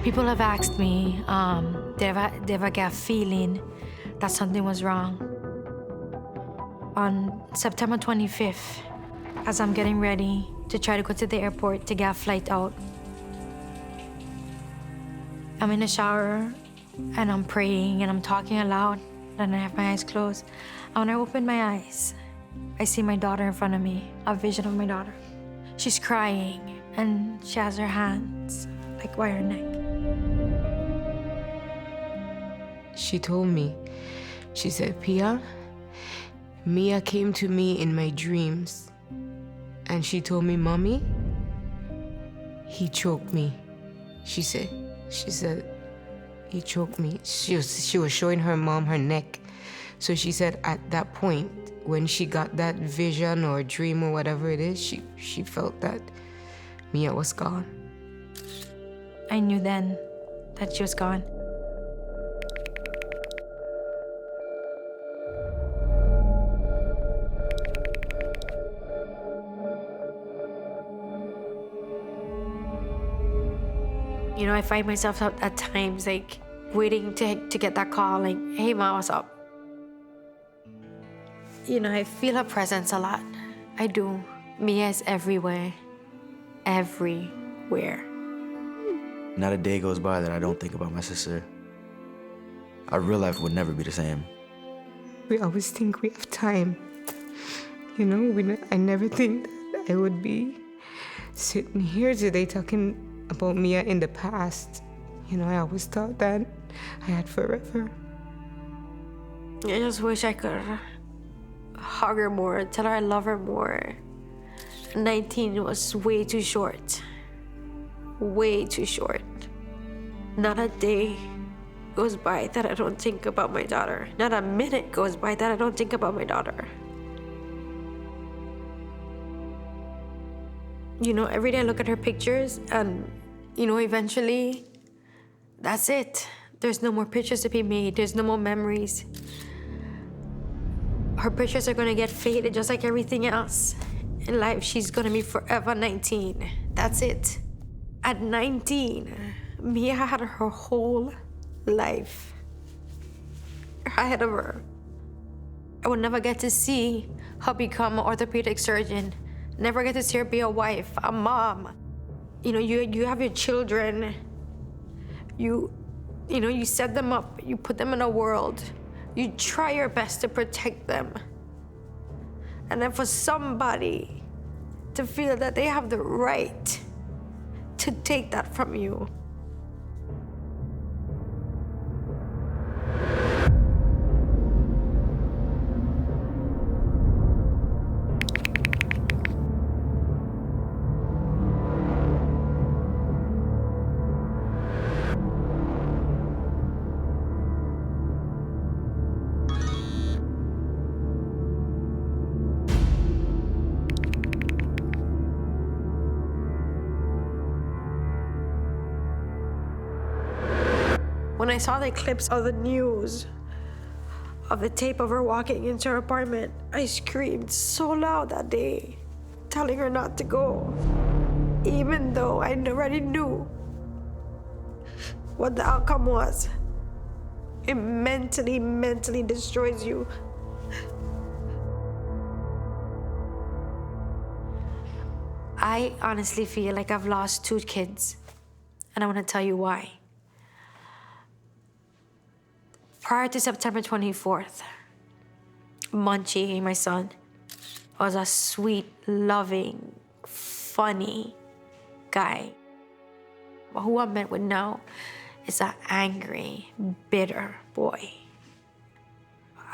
People have asked me, did I get a feeling that something was wrong? On September 25th, as I'm getting ready to try to go to the airport to get a flight out, I'm in the shower and I'm praying and I'm talking aloud and I have my eyes closed. And when I open my eyes, I see my daughter in front of me, a vision of my daughter. She's crying and she has her hands like by her neck. She told me, she said, Pia, Mia came to me in my dreams and she told me, Mommy, he choked me. She said, he choked me. She was showing her mom her neck. So she said at that point, when she got that vision or dream or whatever it is, she felt that Mia was gone. I knew then that she was gone. You know, I find myself at times like waiting to get that call, like, hey, Ma, what's up? You know, I feel her presence a lot. I do. Mia is everywhere. Everywhere. Not a day goes by that I don't think about my sister. Our real life would never be the same. We always think we have time. You know, I never think that I would be sitting here today talking about Mia in the past. You know, I always thought that I had forever. I just wish I could hug her more, tell her I love her more. 19 was way too short. Way too short. Not a day goes by that I don't think about my daughter. Not a minute goes by that I don't think about my daughter. You know, every day I look at her pictures and, you know, eventually, that's it. There's no more pictures to be made. There's no more memories. Her pictures are gonna get faded just like everything else. In life, she's gonna be forever 19. That's it. At 19, Mia had her whole life ahead of her. I would never get to see her become an orthopedic surgeon. Never get to see her be a wife, a mom. You know, you have your children. You set them up. You put them in a world. You try your best to protect them. And then for somebody to feel that they have the right to take that from you. When I saw the clips of the news, of the tape of her walking into her apartment, I screamed so loud that day, telling her not to go, even though I already knew what the outcome was. It mentally destroys you. I honestly feel like I've lost 2 kids, and I want to tell you why. Prior to September 24th, Munchie, my son, was a sweet, loving, funny guy. Who I met with now is an angry, bitter boy.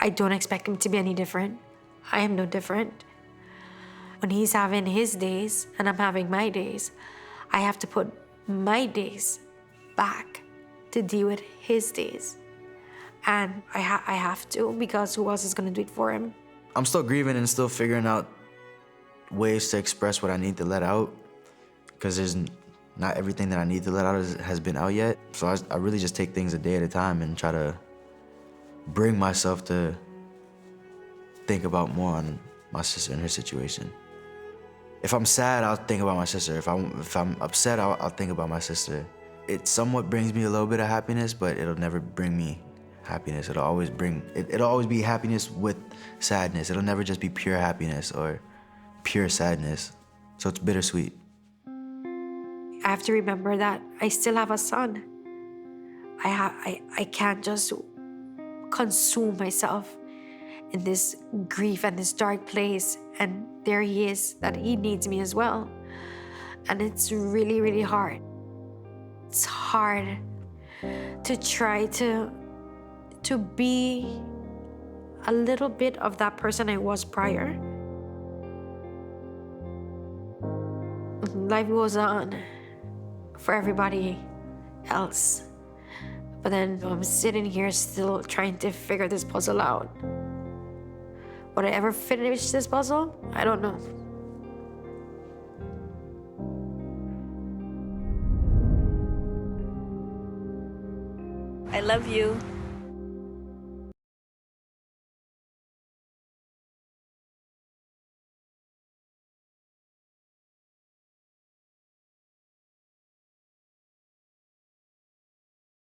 I don't expect him to be any different. I am no different. When he's having his days and I'm having my days, I have to put my days back to deal with his days. And I have to, because who else is gonna do it for him? I'm still grieving and still figuring out ways to express what I need to let out, because there's not everything that I need to let out has been out yet. So I really just take things a day at a time and try to bring myself to think about more on my sister and her situation. If I'm sad, I'll think about my sister. If I'm upset, I'll think about my sister. It somewhat brings me a little bit of happiness, but it'll never bring me happiness. It'll always be happiness with sadness. It'll never just be pure happiness or pure sadness. So it's bittersweet. I have to remember that I still have a son. I can't just consume myself in this grief and this dark place. And there he is, that he needs me as well. And it's really, really hard. It's hard to try to be a little bit of that person I was prior. Life goes on for everybody else. But then I'm sitting here still trying to figure this puzzle out. Would I ever finish this puzzle? I don't know. I love you.